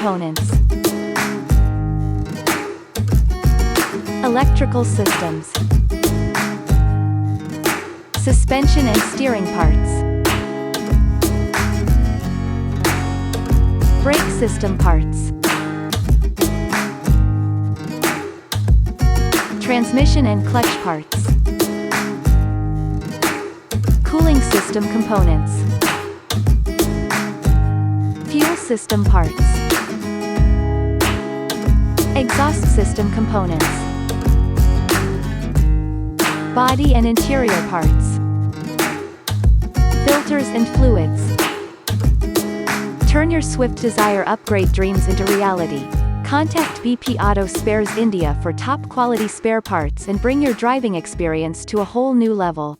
components. Electrical systems. Suspension and steering parts. Brake system parts. Transmission and clutch parts. Cooling system components. Fuel system parts. Exhaust system components. Body and interior parts. Filters and fluids. Turn your Swift Dzire upgrade dreams into reality. Contact BP Auto Spares India for top quality spare parts and bring your driving experience to a whole new level.